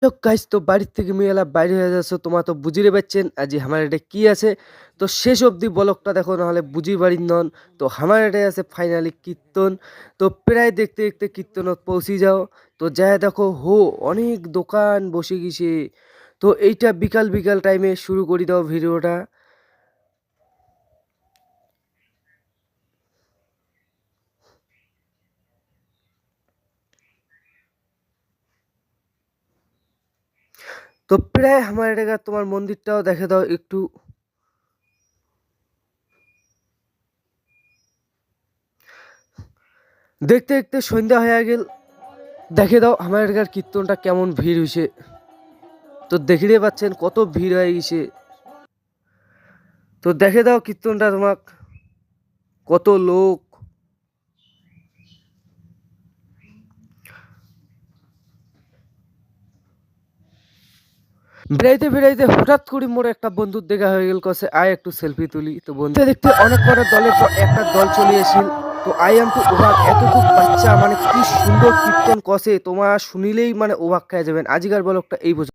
তো গাইস তো বাড়ির থেকে মেয়েলা বাইরে হয়ে যাচ্ছে তোমরা তো বুঝিরে পাচ্ছেন আজ আমার এটা কি আছে। তো শেষ অবধি ব্লগটা দেখো নাহলে বুঝির বাড়ির নন। তো আমার এটাই আছে ফাইনালি কীর্তন। তো প্রায় দেখতে দেখতে কীর্তনত পৌঁছে যাও। তো যাই দেখো অনেক দোকান বসে গেছে। তো এইটা বিকাল বিকাল টাইমে শুরু করে দাও ভিডিওটা। তো প্রায় আমার এটা তোমার মন্দিরটাও দেখে দাও একটু। দেখতে দেখতে সন্ধ্যা হয়ে গেল। দেখে দাও আমার এখানকার কীর্তনটা কেমন ভিড় হয়েছে। তো দেখতে পাচ্ছেন কত ভিড় হয়ে গেছে। তো দেখে দাও কীর্তনটা তোমাক কত লোক। বেড়াইতে বেড়াইতে হঠাৎ করে মোর একটা বন্ধুর দেখা হয়ে গেল, কছে আয় একটু সেলফি তুলি। তো বন্ধু দেখতে অনেক কটা দলের পর একটা দল চলে এসেছিল। তো আই এম টু অবাক, এতটুকু বাচ্চা মানে কি সুন্দর কীর্তন কষে, তোমার শুনিলেই মানে অবাক খেয়ে যাবেন। আজিকার ব্লগটা এই পর্যন্ত।